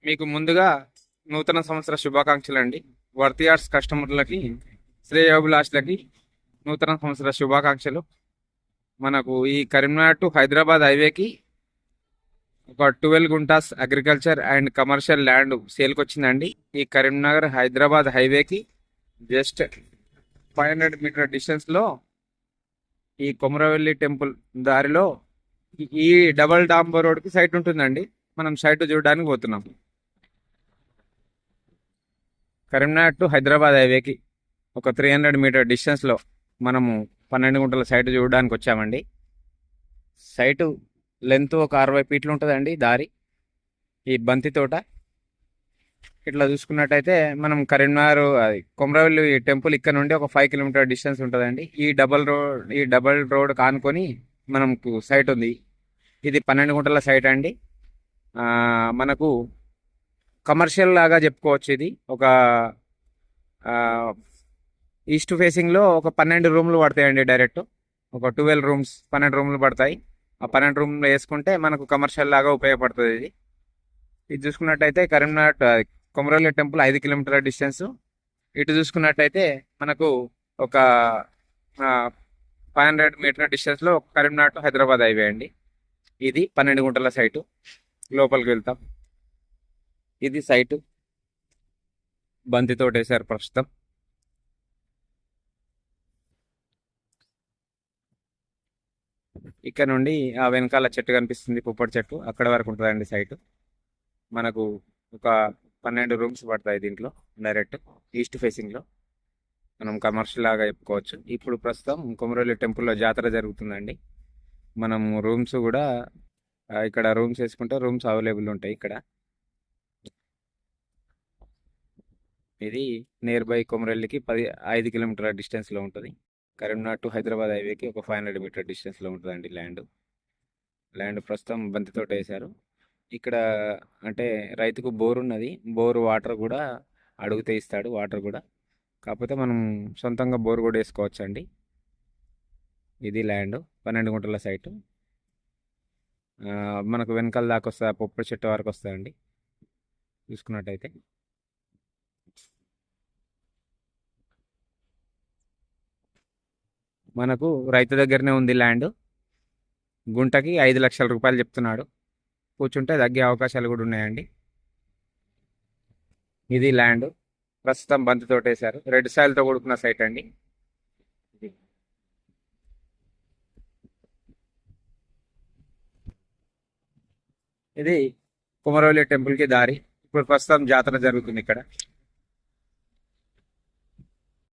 మీకు ముందుగా నూతన సంవత్సర శుభాకాంక్షలు అండి. వర్త్ యార్డ్స్ కస్టమర్లకి, శ్రేయోభిలాషులకి నూతన సంవత్సర శుభాకాంక్షలు. మనకు ఈ కరీంనగర్ టు హైదరాబాద్ హైవేకి ఒక 12 guntas agriculture and commercial land సేల్కి వచ్చిందండి. ఈ కరీంనగర్ హైదరాబాద్ హైవేకి జస్ట్ 500 మీటర్ డిస్టెన్స్లో ఈ కొమరవెల్లి టెంపుల్ దారిలో ఈ డబల్ డాంబర్ రోడ్కి సైట్ ఉంటుందండి. మనం సైట్ చూడడానికి పోతున్నాం. కరీంనగర్ టు హైదరాబాద్ హైవేకి ఒక 300 మీటర్ డిస్టెన్స్లో మనము 12 గుంటల సైట్ చూడడానికి వచ్చామండి. సైటు లెంత్ ఒక 60 ఫీట్లు ఉంటుందండి. దారి ఈ బంతి తోట ఇట్లా చూసుకున్నట్టయితే మనం కరీంనగర్ కొమరవెల్లి టెంపుల్ ఇక్కడ నుండి ఒక 5 కిలోమీటర్ డిస్టెన్స్ ఉంటుందండి. ఈ డబల్ రోడ్ కానుకొని మనకు సైట్ ఉంది. ఇది 12 గుంటల సైట్ అండి. మనకు కమర్షియల్ లాగా చెప్పుకోవచ్చు. ఇది ఒక ఈస్ట్ ఫేసింగ్లో ఒక 12 రూమ్లు పడతాయండి. డైరెక్ట్ ఒక 12 రూమ్స్ 12 రూమ్లు పడతాయి. ఆ 12 రూమ్లు వేసుకుంటే మనకు కమర్షియల్ లాగా ఉపయోగపడుతుంది. ఇది చూసుకున్నట్టయితే కరీంనగర్ కొమరవెల్లి టెంపుల్ 5 కిలోమీటర్ల డిస్టెన్స్. ఇటు చూసుకున్నట్టయితే మనకు ఒక 500 మీటర్ డిస్టెన్స్లో కరీంనగర్ టు హైదరాబాద్ హైవే అండి. ఇది 12 గుంటల సైటు. లోపలికి వెళ్తాం. ఇది సైటు బంతితోటి వేశారు ప్రస్తుతం. ఇక్కడ నుండి ఆ వెనకాల చెట్టు కనిపిస్తుంది, పుప్పటి చెట్టు, అక్కడ వరకు ఉంటుందండి సైటు. మనకు ఒక 12 రూమ్స్ పడతాయి దీంట్లో. డైరెక్ట్ ఈస్ట్ ఫేసింగ్లో మనం కమర్షియల్ లాగా చెప్పుకోవచ్చు. ఇప్పుడు ప్రస్తుతం కొమరవెల్లి టెంపుల్లో జాతర జరుగుతుందండి. మనం రూమ్స్ కూడా ఇక్కడ రూమ్స్ వేసుకుంటే రూమ్స్ అవైలబుల్ ఉంటాయి ఇక్కడ. ఇది నియర్ బై కొమరవెల్లికి 5 కిలోమీటర్ల డిస్టెన్స్లో ఉంటుంది. కరీంనగర్ టు హైదరాబాద్ హైవేకి ఒక 500 మీటర్ డిస్టెన్స్లో ఉంటుందండి ల్యాండ్ ప్రస్తుతం బంతితో వేశారు. ఇక్కడ అంటే రైతుకు బోర్ ఉన్నది. బోర్ వాటర్ కూడా అడిగితే ఇస్తాడు, వాటర్ కూడా. కాకపోతే మనం సొంతంగా బోర్ కూడా వేసుకోవచ్చు అండి. ఇది ల్యాండ్ 12 గుంటల సైటు. మనకు వెనకాల దాకా వస్తుంది, పొప్పటి చెట్టు వరకు వస్తుందండి చూసుకున్నట్టయితే. మనకు రైతు దగ్గరనే ఉంది ల్యాండ్. గుంటకి 5 లక్షల రూపాయలు చెప్తున్నాడు. కూర్చుంటే తగ్గే అవకాశాలు కూడా ఉన్నాయండి. ఇది ల్యాండ్ ప్రస్తుతం బంతితో వేశారు. రెడ్ సాయిల్తో కూడుకున్న సైట్ అండి. ఇది కుమరవెల్లి టెంపుల్కి దారి. ఇప్పుడు ప్రస్తుతం జాతర జరుగుతుంది ఇక్కడ.